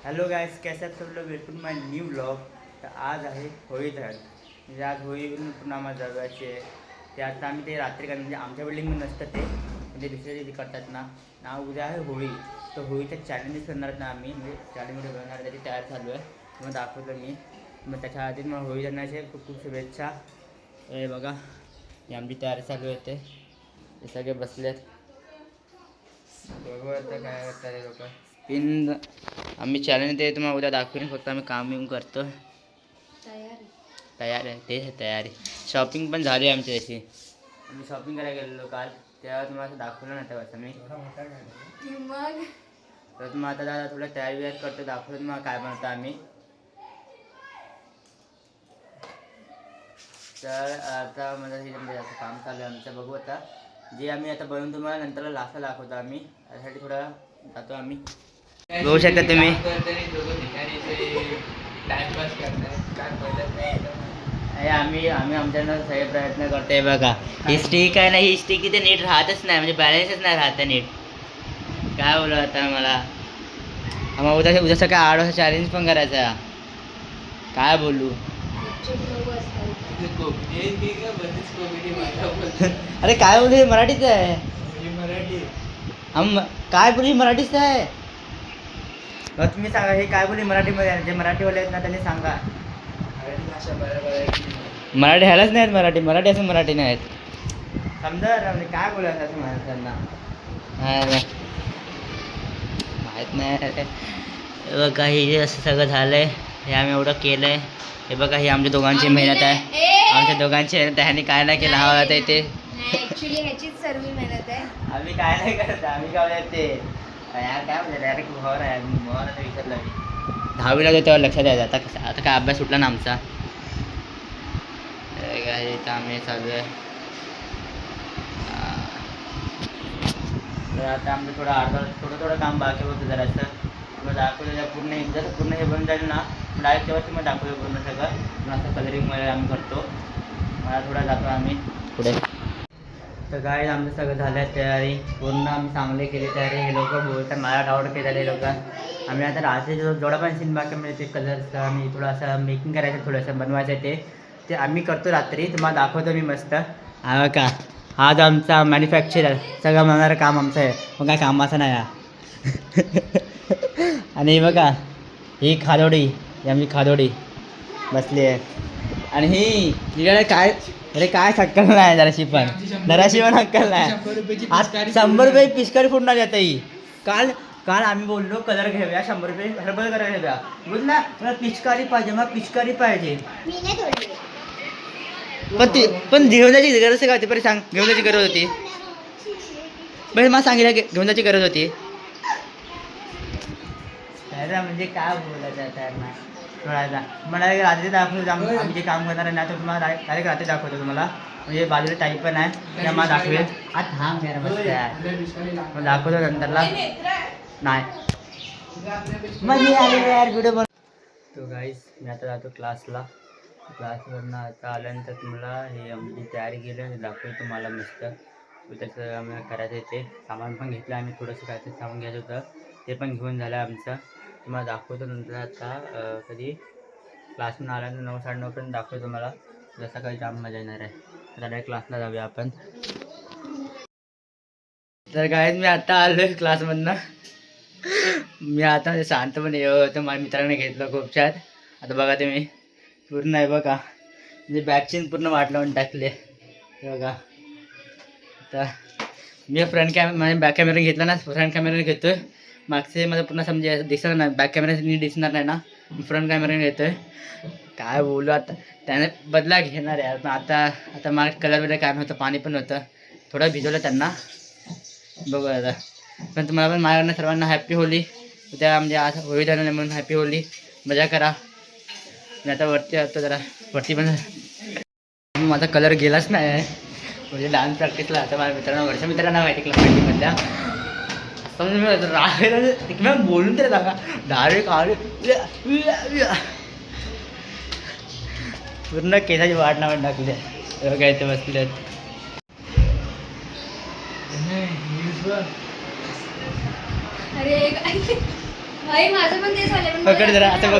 Hello guys, कैसे आप सब लोग, वेलकम माय न्यू ब्लॉग. तर आज आहे होळी धड. म्हणजे आज होळीवरून पुन्हा आम्हाला जळवायचे. ते आता आम्ही ते रात्री करणार, म्हणजे आमच्या बिल्डिंगमध्ये नसतं ते, म्हणजे दुसऱ्या जे करतात ना उद्या आहे होळी. तर होळीच्या चॅलेंजेस करणार ना आम्ही, म्हणजे चॅलेंजमध्ये बनवणार, त्याची तयार चालू आहे. मग दाखवतो मी. मग त्याच्या आधी मग होळी धरण्याचे खूप खूप शुभेच्छा. हे बघा, ही आमची तयारी चालू आहे. ते सगळे बसलेत. बघू आता काय करतात हे लोक. पिन आम्ही चॅलेंज ते तुम्हाला उद्या दाखवेन. फक्त आम्ही काम येऊन करतो. तयार आहे तेच आहे तयारी. शॉपिंग पण झाली आमची अशी. आम्ही शॉपिंग करायला गेलेलो काल, तेव्हा तुम्हाला असं दाखवलं नाही तेव्हा मी. तर मग आता दादा थोडं तयारी बियार करतो, दाखवतो मग काय बनवतो आम्ही. तर आता माझं हे म्हणजे असं काम चालू आहे आमचं. बघू आता जे आम्ही आता बनवून तुम्हाला नंतर लास्टला दाखवतो आम्ही. त्यासाठी थोडा जातो आम्ही. बघू शकता तुम्ही. आम्ही आमच्यानं सगळे प्रयत्न करतोय बघा. ही स्टिक आहे ना, ही स्टिक तिथे नीट राहतच नाही, म्हणजे बॅलन्सच नाही राहत नीट. काय बोलू आता मला. मग उद्या सकाळी 8 वाजता चॅलेंज पण करायचा. काय बोलू. अरे काय बोलू, हे मराठीच आहे. काय बोलू, मराठीच आहे. मग तुम्ही सांगा हे काय बोलली मराठीमध्ये आहे. जे मराठीवाले आहेत ना त्यांनी सांगा. मराठी भाषा बरोबर आहे. मराठी ह्यालाच नाहीत, मराठी असं मराठी नाही आहेत. समजा म्हणजे काय बोलायचं असं माणसांना माहीत नाही. बघा हे असं सगळं झालं आहे. हे आम्ही एवढं केलं आहे. हे बघा ही आमच्या दोघांची मेहनत आहे. आमच्या दोघांची मेहनत आहे. ह्याने काय नाही केलं हवा आता इथे. ऍक्च्युली ह्याचीच सर्व मेहनत आहे. आम्ही काय नाही करत. आम्ही काय ते यार काय म्हणजे डायरेक्ट मोहर आहे. मोहर आता विसरलं मी. 10वीला होतो तेव्हा लक्षात यायचं. आता काय अभ्यास सुटला ना आमचा. इथं आम्ही चालू आहे. तर आता आमचं थोडं काम बाकी होतं जरासं. मग दाखवलं पूर्ण एकदाच पूर्ण हे बंद जाईल ना, डायरेक्ट तेव्हा मग दाखवलं पूर्ण सगळं. मग असं कलरिंग वगैरे आम्ही करतो. मला थोडा जातो आम्ही पुढे. तर काय आमचं सगळं झालं आहे तयारी. पूर्ण आम्ही चांगले केली तयारी. हे लोक बोलतात मला डाऊट केलेलं हे लोक. आम्ही आता रात्री जेवढा पण सीन बाकी म्हणजे ते कलर्स आणि थोडं असं मेकिंग करायचं, थोडंसं बनवायचं आहे. ते आम्ही करतो रात्री. तुम्हाला दाखवतो मी मस्त. हा का, हा जो आमचा मॅन्युफॅक्चरर सगळं बनवणारं काम आमचं आहे. मग काय कामाचं नाही हा. आणि बघा ही खादोडी, ही आमची खादोडी बसली आहे. आणि ही तिकडे काय, अरे काय सक्कल नाही जराशी पण अक्कल नाही. 100 रुपये पिचकारी फुटणार आता ही. काल आम्ही बोललो कलर घेऊया, 100 रुपये हर्बल कलर घेऊया. बोलला मला पिचकारी पाहिजे, मला पिचकारी पाहिजे. पण घेऊन जायची गरज काय होती बरं सांग. घेऊन जायची गरज होती बरं, मला सांगितलं घेऊन जायची गरज होती. म्हणजे काय बोलायचं त्यांना थोडा. मला रात्री दाखवतो आम्ही जे काम करणार आहे ना, तर तुम्हाला डायरेक्ट रात्री दाखवतो तुम्हाला. म्हणजे बाजूला टाईप पण आहे, त्या मला दाखवेल. आता थांब यार मस्त आहे. मग दाखवतो नंतरला. नाही मग यार व्हिडिओ बन. तो गाईस मी आता जातो क्लासला. क्लासवरनं आता आल्यानंतर तुम्हाला हे आमची तयारी केली आहे दाखवतो तुम्हाला मस्त. त्याचं आम्हाला करायचं आहे. ते सामान पण घेतलं आम्ही, थोडंसं काय ते सामान घ्यायचं होतं ते पण घेऊन झालं आमचं. तुम्हाला दाखवतो नंतर. आता कधी क्लासमधून आल्यानंतर 9 साडेनऊपर्यंत दाखवतो तुम्हाला. जसं काही जाम मजा येणार आहे. तर डायरेक्ट क्लासला जाऊया आपण. तर काय मी आता आलो आहे क्लासमधनं. मी आता म्हणजे शांतपणे होतं. माझ्या मित्राने घेतलं खूप छान. आता बघा तुम्ही पूर्ण आहे बघा, म्हणजे बॅकचीन पूर्ण वाट लावून टाकले बघा. आता मी माझ्या बॅक कॅमेरा घेतला ना, फ्रंट कॅमेरा घेतो आहे. मागचे माझं पूर्ण समजे दिसणार नाही, बॅक कॅमेरा नीट दिसणार नाही ना, फ्रंट कॅमेरा घेतो आहे. काय बोलू आता, त्याने बदला घेणार आहे. पण आता मला कलर वगैरे काय नव्हतं, पाणी पण नव्हतं, थोडं भिजवलं त्यांना. बघू आता. पण तुम्हाला पण माझ्याकडनं सर्वांना हॅपी होली. उद्या म्हणजे आज होळी झालं नाही म्हणून हॅपी होली. मजा करा. मी आता वरती जातो जरा. वरती पण माझा कलर गेलाच नाही आहे, म्हणजे डान्स प्रॅक्टिसला. आता माझ्या मित्रांना माहिती क्लासमधल्या. समजा मी राहायला बोलून तरी सांगा डायरेक्ट पूर्ण केसाची वाट लावून टाकली. काय ते बसले आहेत. अरे भाई माझं पण ते झालं पण पकड जरा असं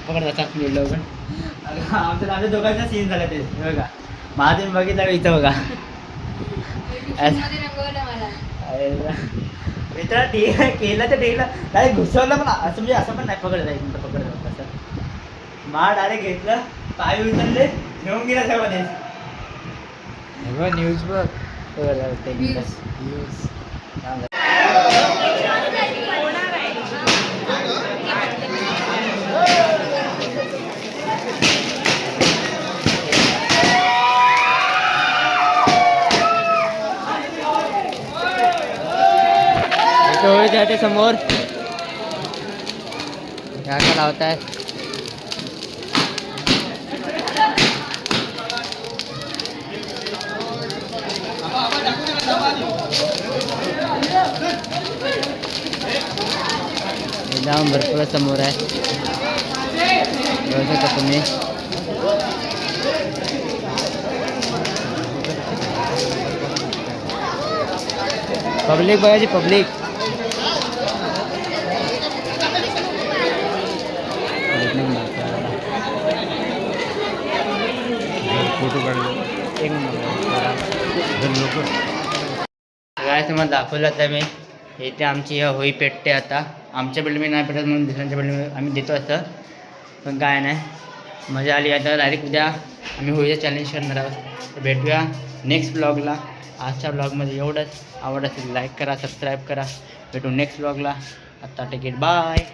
पकड असा मिळलं पण आमच्या दोघांचा सीन झाला ते हे बघा माझा तुम्ही बघितलं इथं बघा मध्ये रंगवलं मला. मित्रा ठीक आहे केलं तर ठीक आहे काय घुसवलं पण असं म्हणजे असं पण नाही पकडलं एक मिनटं पकडलं कसं मा डायरेक्ट घेतलं पाय उचलले घेऊन गेला त्यामध्ये न्यूज बघ न्यूज जाते समोर क्या क्या लावताय जाऊन भरपूर समोर आहे बघू शकता तुम्ही पब्लिक बघायची पब्लिक काय तुम्हाला दाखवलं आता मी इथे आमची होळी पेटते आता आमच्या बिल्डिंग नाही पेटत म्हणून दुसऱ्यांच्या बिल्डिंग आम्ही देतो असं पण काय नाही मजा आली आता डायरेक्ट उद्या आम्ही होळीचं चॅलेंज करणार आहोत तर भेटूया नेक्स्ट ब्लॉगला आजच्या ब्लॉगमध्ये एवढंच आवड असेल लाईक करा सबस्क्राईब करा भेटू नेक्स्ट ब्लॉगला आता टिकीट बाय